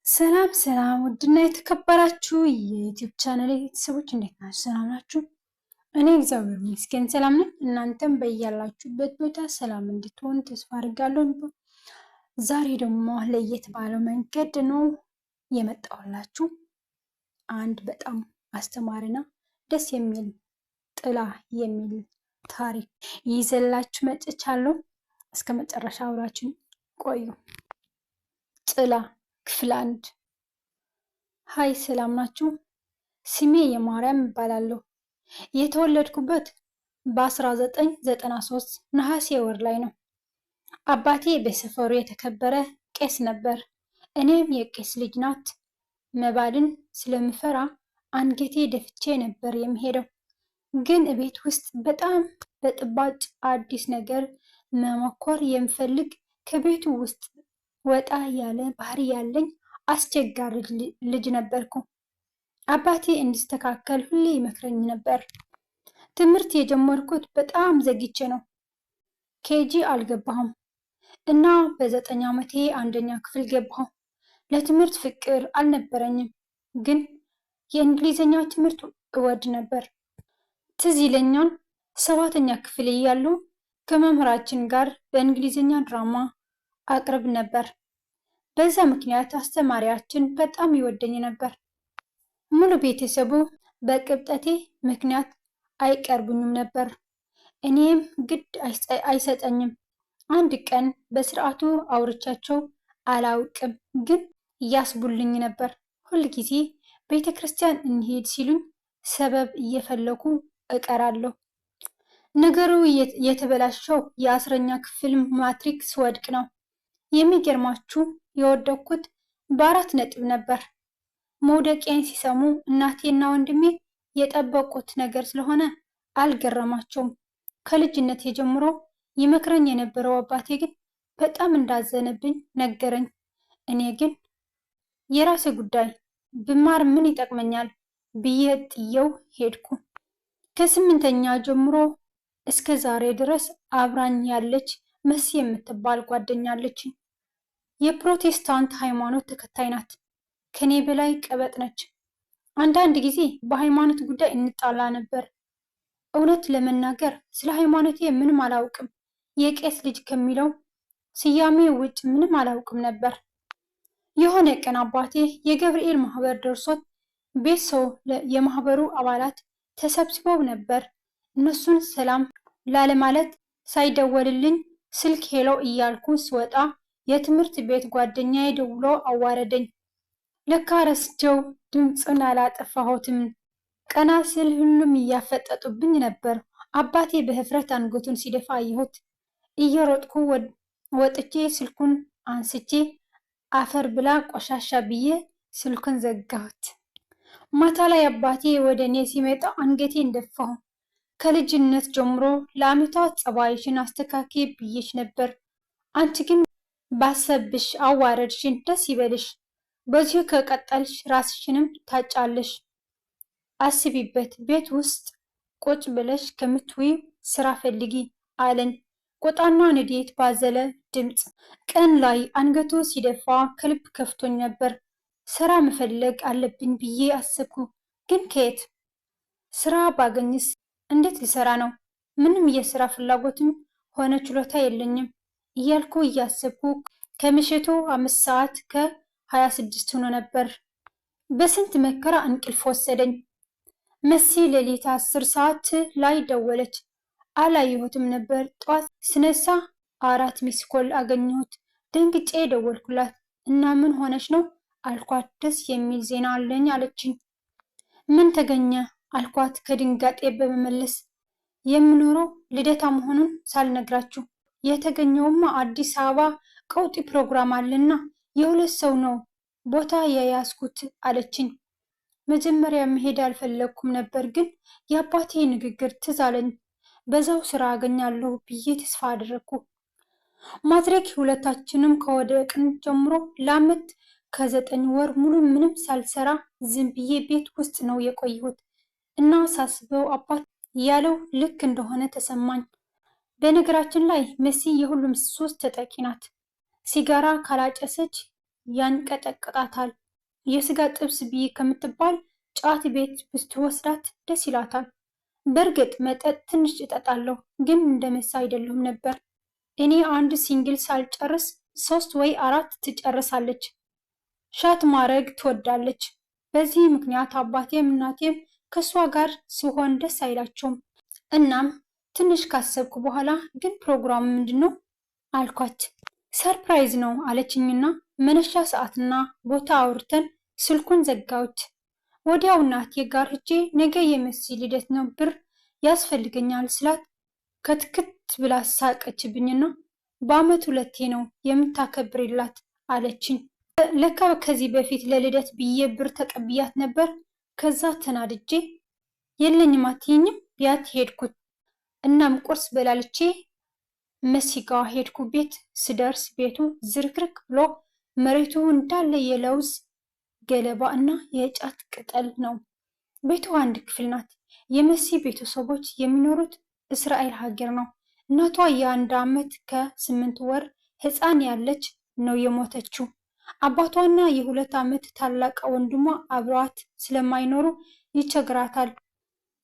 ሰላም ሰላም ውድና የተከበራችሁ የዩቲዩብ ቻናል ቤተሰቦች እንዴት ናችሁ? ሰላም ናችሁ? እኔ እግዚአብሔር ይመስገን ሰላም ነኝ። እናንተም በያላችሁበት ቦታ ሰላም እንድትሆኑ ተስፋ አድርጋለሁ። ዛሬ ደግሞ ለየት ባለው መንገድ ነው የመጣሁላችሁ። አንድ በጣም አስተማሪና ደስ የሚል ጥላ የሚል ታሪክ ይዘላችሁ መጥቻለሁ። እስከ መጨረሻ አብራችን ቆዩ። ጥላ ክፍል 1። ሀይ ሰላም ናችሁ? ስሜ የማርያም እባላለሁ። የተወለድኩበት በ1993 ነሐሴ ወር ላይ ነው። አባቴ በሰፈሩ የተከበረ ቄስ ነበር። እኔም የቄስ ልጅ ናት መባልን ስለምፈራ አንገቴ ደፍቼ ነበር የሚሄደው። ግን እቤት ውስጥ በጣም በጥባጭ አዲስ ነገር መሞከር የምፈልግ ከቤቱ ውስጥ ወጣ ያለ ባህሪ ያለኝ አስቸጋሪ ልጅ ነበርኩ። አባቴ እንዲስተካከል ሁሌ ይመክረኝ ነበር። ትምህርት የጀመርኩት በጣም ዘግቼ ነው። ኬጂ አልገባሁም እና በ9 ዓመቴ 1ኛ ክፍል ገባሁ። ለትምህርት ፍቅር አልነበረኝም፣ ግን የእንግሊዝኛ ትምህርት እወድ ነበር። ትዝ ይለኛል 7ኛ ክፍል እያሉ ከመምህራችን ጋር በእንግሊዝኛ ድራማ አቅርብ ነበር። በዛ ምክንያት አስተማሪያችን በጣም ይወደኝ ነበር። ሙሉ ቤተሰቡ በቅብጠቴ ምክንያት አይቀርቡኝም ነበር። እኔም ግድ አይሰጠኝም። አንድ ቀን በስርዓቱ አውርቻቸው አላውቅም፣ ግን እያስቡልኝ ነበር። ሁልጊዜ ቤተ ክርስቲያን እንሄድ ሲሉኝ ሰበብ እየፈለኩ እቀራለሁ። ነገሩ የተበላሸው የ10ኛ ክፍል ማትሪክ ስወድቅ ነው። የሚገርማችሁ የወደቅኩት በ4 ነጥብ ነበር። መውደቄን ሲሰሙ እናቴና ወንድሜ የጠበቁት ነገር ስለሆነ አልገረማቸውም። ከልጅነት ጀምሮ ይመክረኝ የነበረው አባቴ ግን በጣም እንዳዘነብኝ ነገረኝ። እኔ ግን የራሴ ጉዳይ ብማር ምን ይጠቅመኛል ብዬ ጥየው ሄድኩ። ከ8ኛ ጀምሮ እስከ ዛሬ ድረስ አብራኝ ያለች መሲ የምትባል ጓደኛ አለችኝ። የፕሮቴስታንት ሃይማኖት ተከታይ ናት። ከኔ በላይ ቀበጥ ነች። አንዳንድ ጊዜ በሃይማኖት ጉዳይ እንጣላ ነበር። እውነት ለመናገር ስለ ሃይማኖቴ ምንም አላውቅም። የቄስ ልጅ ከሚለው ስያሜ ውጭ ምንም አላውቅም ነበር። የሆነ ቀን አባቴ የገብርኤል ማህበር ደርሶት ቤት ሰው የማህበሩ አባላት ተሰብስበው ነበር። እነሱን ሰላም ላለማለት ሳይደወልልኝ ስልክ ሄሎ እያልኩ ስወጣ የትምህርት ቤት ጓደኛዬ ደውሎ አዋረደኝ። ለካ ረስቸው ድምፁን አላጠፋሁትም። ቀና ስል ሁሉም እያፈጠጡብኝ ነበር። አባቴ በህፍረት አንገቱን ሲደፋ አየሁት። እየሮጥኩ ወጥቼ ስልኩን አንስቼ አፈር ብላ ቆሻሻ ብዬ ስልኩን ዘጋሁት። ማታ ላይ አባቴ ወደ እኔ ሲመጣ አንገቴን ደፋሁ። ከልጅነት ጀምሮ ለዓመታት ጸባይሽን አስተካኪ ብዬሽ ነበር። አንቺ ግን ባሰብሽ አዋረድሽን። ደስ ይበልሽ። በዚሁ ከቀጠልሽ ራስሽንም ታጫለሽ። አስቢበት። ቤት ውስጥ ቁጭ ብለሽ ከምትውይ ስራ ፈልጊ አለኝ ቁጣና ንዴት ባዘለ ድምፅ። ቀን ላይ አንገቱ ሲደፋ ከልብ ከፍቶኝ ነበር። ስራ መፈለግ አለብኝ ብዬ አሰብኩ። ግን ከየት ስራ ባገኝስ እንዴት ልሰራ ነው? ምንም የስራ ፍላጎትም ሆነ ችሎታ የለኝም እያልኩ እያሰብኩ ከምሽቱ 5 ሰዓት ከ26 ሆኖ ነበር። በስንት መከራ እንቅልፍ ወሰደኝ። መሲ ሌሊት 10 ሰዓት ላይ ደወለች። አላየሁትም ነበር። ጠዋት ስነሳ 4 ሚስኮል አገኘሁት። ደንግጬ ደወልኩላት እና ምን ሆነች ነው አልኳት። ደስ የሚል ዜና አለኝ አለችኝ። ምን ተገኘ አልኳት ከድንጋጤ በመመለስ። የምኖረው ልደታ መሆኑን ሳልነግራችሁ። የተገኘውማ አዲስ አበባ ቀውጢ ፕሮግራም አለና የ2 ሰው ነው ቦታ የያዝኩት አለችኝ። መጀመሪያ መሄድ አልፈለግኩም ነበር፣ ግን የአባቴ ንግግር ትዝ አለኝ። በዛው ስራ አገኛለሁ ብዬ ተስፋ አደረግኩ። ማትሪክ ሁለታችንም ከወደቅን ጀምሮ ለዓመት ከ9 ወር ሙሉ ምንም ሳልሰራ ዝም ብዬ ቤት ውስጥ ነው የቆየሁት እና ሳስበው አባት ያለው ልክ እንደሆነ ተሰማኝ። በነገራችን ላይ መሲ የሁሉም ሱስ ተጠቂ ናት። ሲጋራ ካላጨሰች ያንቀጠቅጣታል። የስጋ ጥብስ ብይ ከምትባል ጫት ቤት ብትወስዳት ደስ ይላታል። በእርግጥ መጠጥ ትንሽ እጠጣለሁ፣ ግን እንደ መሳ አይደለሁም ነበር። እኔ አንድ ሲንግል ሳልጨርስ 3 ወይ 4 ትጨርሳለች። ሻት ማድረግ ትወዳለች። በዚህ ምክንያት አባቴም እናቴም ከእሷ ጋር ሲሆን ደስ አይላቸውም። እናም ትንሽ ካሰብኩ በኋላ ግን ፕሮግራሙ ምንድን ነው አልኳት። ሰርፕራይዝ ነው አለችኝና መነሻ ሰዓትና ቦታ አውርተን ስልኩን ዘጋሁት። ወዲያው እናቴ ጋር ሂጄ ነገ የመሲ ልደት ነው፣ ብር ያስፈልገኛል ስላት ከትክት ብላ ሳቀችብኝና በአመት 2 ነው የምታከብርላት አለችኝ። ለካ ከዚህ በፊት ለልደት ብዬ ብር ተቀብያት ነበር። ከዛ ተናድጄ የለኝም አትይኝም ቢያት ሄድኩት። እናም ቁርስ በላልቼ መሲ ጋ ሄድኩ። ቤት ስደርስ ቤቱ ዝርክርክ ብሎ መሬቱ እንዳለ የለውዝ ገለባ እና የጫት ቅጠል ነው። ቤቱ አንድ ክፍል ናት። የመሲ ቤተሰቦች የሚኖሩት እስራኤል ሀገር ነው። እናቷ የ1 ዓመት ከ8 ወር ህፃን ያለች ነው የሞተችው። አባቷና የ2 ዓመት ታላቅ ወንድሟ አብረዋት ስለማይኖሩ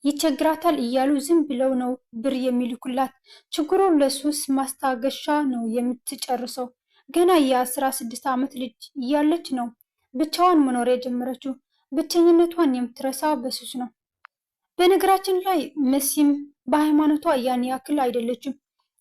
ይቸግራታል እያሉ ዝም ብለው ነው ብር የሚልኩላት። ችግሩን ለሱስ ማስታገሻ ነው የምትጨርሰው። ገና የ16 ዓመት ልጅ እያለች ነው ብቻዋን መኖር የጀመረችው። ብቸኝነቷን የምትረሳ በሱስ ነው። በነገራችን ላይ መሲም በሃይማኖቷ ያን ያክል አይደለችም።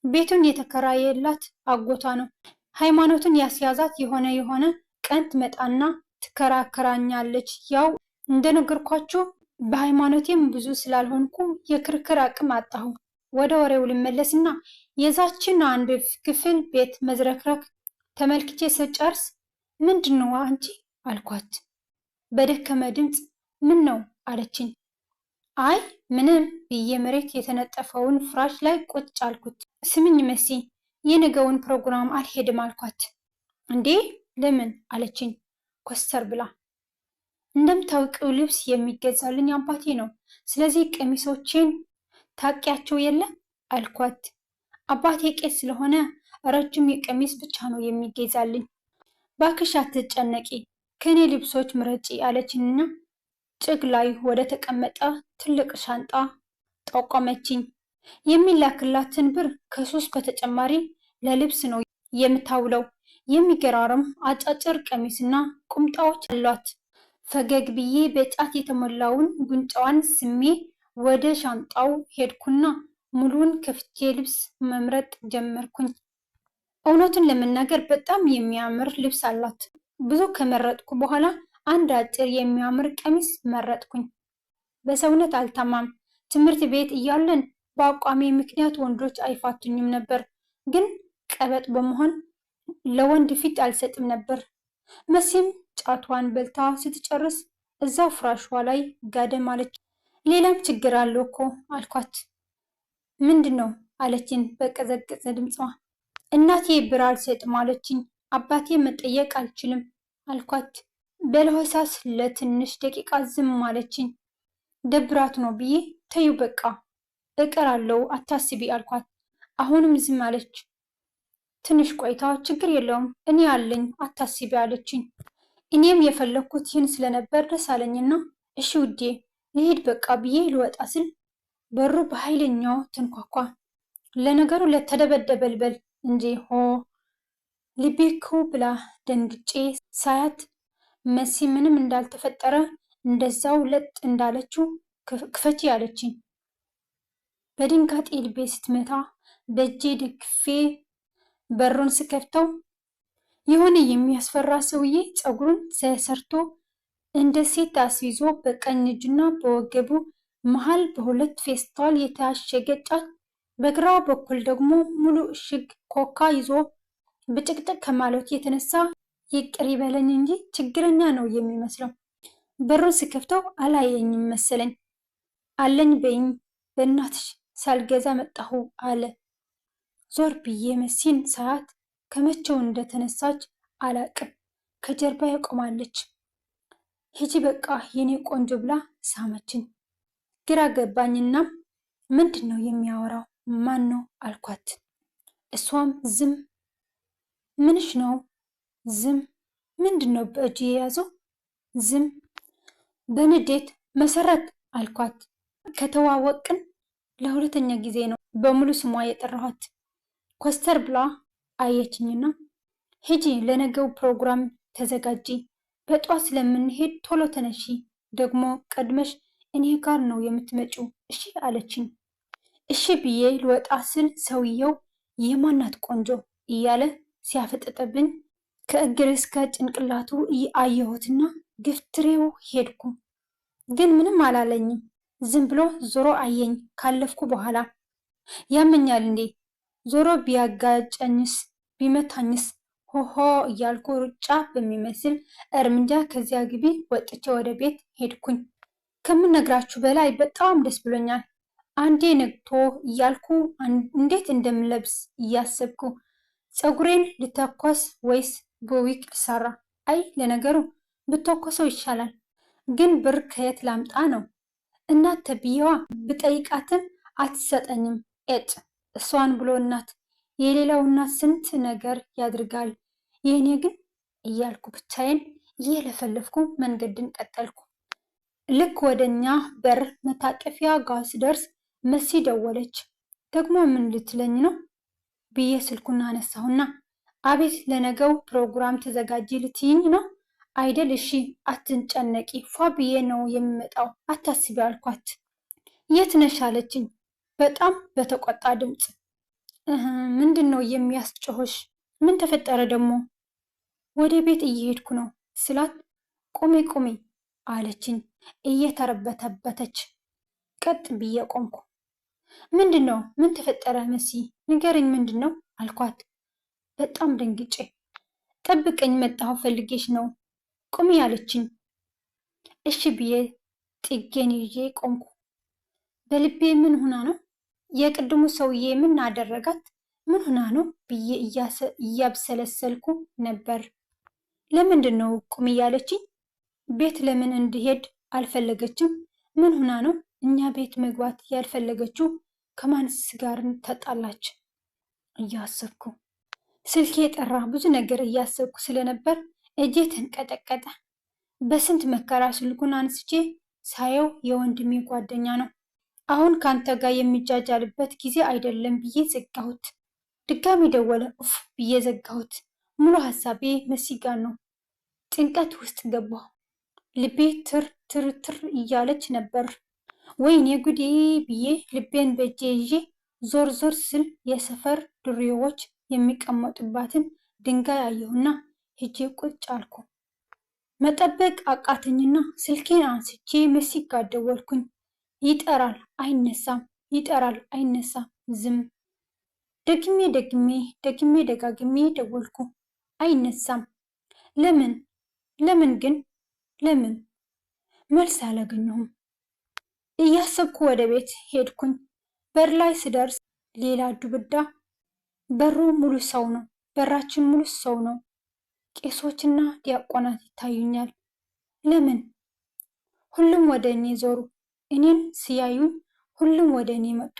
ቤቱን የተከራየላት አጎቷ ነው። ሃይማኖትን ያስያዛት የሆነ ቀን ትመጣና ትከራከራኛለች። ያው እንደነገርኳችሁ በሃይማኖቴም ብዙ ስላልሆንኩ የክርክር አቅም አጣሁ። ወደ ወሬው ልመለስና የዛችን አንድ ክፍል ቤት መዝረክረክ ተመልክቼ ስጨርስ ምንድን ነው አንቺ አልኳት በደከመ ድምፅ። ምን ነው አለችኝ። አይ ምንም ብዬ መሬት የተነጠፈውን ፍራሽ ላይ ቁጭ አልኩት። ስምኝ መሲ፣ የነገውን ፕሮግራም አልሄድም አልኳት። እንዴ ለምን አለችኝ ኮስተር ብላ። እንደምታውቂው ልብስ የሚገዛልኝ አባቴ ነው። ስለዚህ ቀሚሶቼን ታውቂያቸው የለ አልኳት። አባቴ ቄስ ስለሆነ ረጅም የቀሚስ ብቻ ነው የሚገዛልኝ። ባክሽ አትጨነቂ፣ ከኔ ልብሶች ምረጪ አለችኝና ጭግ ላይ ወደ ተቀመጠ ትልቅ ሻንጣ ጠቆመችኝ። የሚላክላትን ብር ከሱስ በተጨማሪ ለልብስ ነው የምታውለው። የሚገራርም አጫጭር ቀሚስና ቁምጣዎች አሏት። ፈገግ ብዬ በጫት የተሞላውን ጉንጫዋን ስሜ ወደ ሻንጣው ሄድኩና ሙሉውን ከፍቼ ልብስ መምረጥ ጀመርኩኝ። እውነቱን ለመናገር በጣም የሚያምር ልብስ አላት። ብዙ ከመረጥኩ በኋላ አንድ አጭር የሚያምር ቀሚስ መረጥኩኝ። በሰውነት አልታማም። ትምህርት ቤት እያለን በአቋሜ ምክንያት ወንዶች አይፋቱኝም ነበር፣ ግን ቀበጥ በመሆን ለወንድ ፊት አልሰጥም ነበር። መሲም ጫቷን በልታ ስትጨርስ እዛው ፍራሿ ላይ ጋደም አለች። ሌላም ችግር አለው እኮ አልኳት። ምንድን ነው አለችን በቀዘቀዘ ድምጿ። እናቴ ብር አልሰጥም አለችኝ። አባቴ መጠየቅ አልችልም አልኳት። በለሆሳስ ለትንሽ ደቂቃ ዝም አለችኝ። ደብራት ነው ብዬ ተዩ በቃ እቀራለሁ አታስቢ አልኳት። አሁንም ዝም አለች። ትንሽ ቆይታ ችግር የለውም እኔ አለኝ አታስቢ አለችኝ። እኔም የፈለግኩት ይህን ስለነበር ደስ አለኝና እሺ ውዴ ልሄድ በቃ ብዬ ልወጣ ስል በሩ በኃይለኛው ተንኳኳ። ለነገሩ ለተደበደበልበል እንጂ ልቤኩ ብላ ደንግጬ ሳያት መሲ ምንም እንዳልተፈጠረ እንደዛው ለጥ እንዳለችው ክፈቺ አለችኝ። በድንጋጤ ልቤ ስትመታ በእጄ ደግፌ በሩን ስከፍተው የሆነ የሚያስፈራ ሰውዬ ፀጉሩን ተሰርቶ እንደ ሴት አስይዞ በቀኝ እጁና በወገቡ መሃል በሁለት ፌስታል የታሸገ ጫት፣ በግራ በኩል ደግሞ ሙሉ እሽግ ኮካ ይዞ ብጭቅጭቅ ከማለቱ የተነሳ ይቅር ይበለኝ እንጂ ችግረኛ ነው የሚመስለው። በሩን ስከፍተው አላየኝም መሰለኝ። አለኝ በይኝ በእናትሽ ሳልገዛ መጣሁ አለ። ዞር ብዬ መሲን ሳያት ከመቼው እንደተነሳች አላቅም። ከጀርባ ቆማለች። ሂጂ በቃ የኔ ቆንጆ ብላ ሳመችን። ግራ ገባኝና ምንድን ነው የሚያወራው? ማን ነው አልኳት። እሷም ዝም። ምንሽ ነው ዝም? ምንድን ነው በእጅ የያዘው? ዝም። በንዴት መሰረት አልኳት። ከተዋወቅን ለሁለተኛ ጊዜ ነው በሙሉ ስሟ የጠራኋት። ኮስተር ብላ አየችኝና ሂጂ፣ ለነገው ፕሮግራም ተዘጋጂ፣ በጧት ስለምንሄድ ቶሎ ተነሺ፣ ደግሞ ቀድመሽ እኔ ጋር ነው የምትመጪው እሺ አለችኝ። እሺ ብዬ ልወጣ ስል ሰውየው የማናት ቆንጆ እያለ ሲያፈጠጠብኝ ከእግር እስከ ጭንቅላቱ አየሁትና ግፍትሬው ሄድኩ። ግን ምንም አላለኝም። ዝም ብሎ ዞሮ አየኝ። ካለፍኩ በኋላ ያመኛል እንዴ? ዞሮ ቢያጋጨኝስ? ቢመታኝስ? ሆሆ እያልኩ ሩጫ በሚመስል እርምጃ ከዚያ ግቢ ወጥቼ ወደ ቤት ሄድኩኝ። ከምነግራችሁ በላይ በጣም ደስ ብሎኛል። አንዴ ነግቶ እያልኩ እንዴት እንደምለብስ እያሰብኩ ፀጉሬን ልተኮስ ወይስ በዊግ ልሰራ? አይ ለነገሩ ብተኮሰው ይሻላል። ግን ብር ከየት ላምጣ ነው? እናት ተብዬዋ ብጠይቃትም አትሰጠኝም። ኤጭ እሷን ብሎ እናት፣ የሌላው እናት ስንት ነገር ያድርጋል፣ የእኔ ግን እያልኩ ብቻዬን እየለፈለፍኩ መንገድን ቀጠልኩ። ልክ ወደኛ በር መታጠፊያ ጋር ስደርስ መሲ ደወለች። ደግሞ ምን ልትለኝ ነው ብዬ ስልኩን አነሳሁና አቤት፣ ለነገው ፕሮግራም ተዘጋጂ ልትይኝ ነው አይደል? እሺ አትንጨነቂ፣ ፏ ብዬ ነው የሚመጣው፣ አታስቢ አልኳት። የት ነሽ አለችኝ በጣም በተቆጣ ድምፅ። ምንድን ነው የሚያስጮሆሽ? ምን ተፈጠረ ደግሞ? ወደ ቤት እየሄድኩ ነው ስላት ቁሚ ቁሚ አለችኝ እየተረበተበተች። ቀጥ ብዬ ቆምኩ። ምንድን ነው? ምን ተፈጠረ መሲ ንገረኝ፣ ምንድን ነው አልኳት በጣም ደንግጬ። ጠብቀኝ፣ መጣሁ፣ ፈልጌሽ ነው ቁሚ አለችኝ። እሺ ብዬ ጥጌን ይዤ ቆምኩ። በልቤ ምን ሆና ነው? የቅድሙ ሰውዬ ምን አደረጋት? ምን ሆና ነው ብዬ እያብሰለሰልኩ ነበር። ለምንድን ነው ቁሚ ያለችኝ? ቤት ለምን እንድሄድ አልፈለገችም? ምን ሆና ነው እኛ ቤት መግባት ያልፈለገችው? ከማንስ ጋር ተጣላች? እያሰብኩ ስልኬ ጠራ። ብዙ ነገር እያሰብኩ ስለነበር እጄ ተንቀጠቀጠ። በስንት መከራ ስልኩን አንስቼ ሳየው የወንድሜ ጓደኛ ነው። አሁን ካንተ ጋር የሚጃጃልበት ጊዜ አይደለም ብዬ ዘጋሁት። ድጋሚ ደወለ። ኡፍ ብዬ ዘጋሁት። ሙሉ ሀሳቤ መሲ ጋር ነው። ጭንቀት ውስጥ ገባሁ። ልቤ ትር ትር ትር እያለች ነበር። ወይኔ ጉዴ ብዬ ልቤን በእጄ ይዤ ዞር ዞር ስል የሰፈር ድሬዎች የሚቀመጡባትን ድንጋይ አየሁና ሄጄ ቁጭ አልኩ። መጠበቅ አቃተኝና ስልኬን አንስቼ መሲ ጋር ደወልኩኝ። ይጠራል አይነሳም፣ ይጠራል አይነሳም፣ ዝም። ደግሜ ደጋግሜ ደወልኩ፣ አይነሳም። ለምን ግን ለምን? መልስ አላገኘሁም። እያሰብኩ ወደ ቤት ሄድኩኝ። በር ላይ ስደርስ ሌላ ዱብዳ። በሩ ሙሉ ሰው ነው። በራችን ሙሉ ሰው ነው። ቄሶችና ዲያቆናት ይታዩኛል። ለምን? ሁሉም ወደ እኔ ዞሩ። እኔን ሲያዩኝ ሁሉም ወደ እኔ መጡ።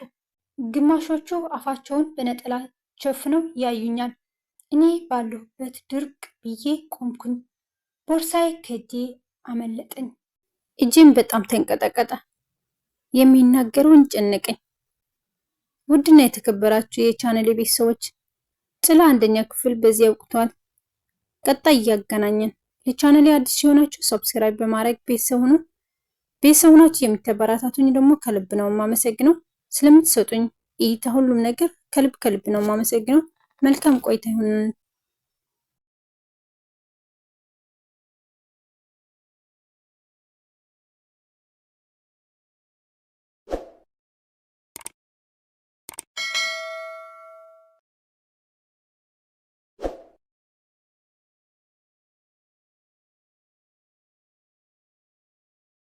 ግማሾቹ አፋቸውን በነጠላ ሸፍነው ያዩኛል። እኔ ባለሁበት ድርቅ ብዬ ቆምኩኝ። ቦርሳዬ ከእጄ አመለጠኝ። እጄም በጣም ተንቀጠቀጠ። የሚናገረውን ጨነቀኝ። ውድና የተከበራችሁ የቻናሌ ቤተሰቦች ጥላ አንደኛ ክፍል በዚህ ያውቅቷል። ቀጣይ እያገናኘን። ለቻናሌ አዲስ ሲሆናችሁ ሰብስክራይብ በማድረግ ቤተሰብ ሁኑ። ቤተሰብ ሆናችሁ የምትበረታቱኝ ደግሞ ከልብ ነው የማመሰግነው። ስለምትሰጡኝ እይታ ሁሉም ነገር ከልብ ነው የማመሰግነው። መልካም ቆይታ ይሁን።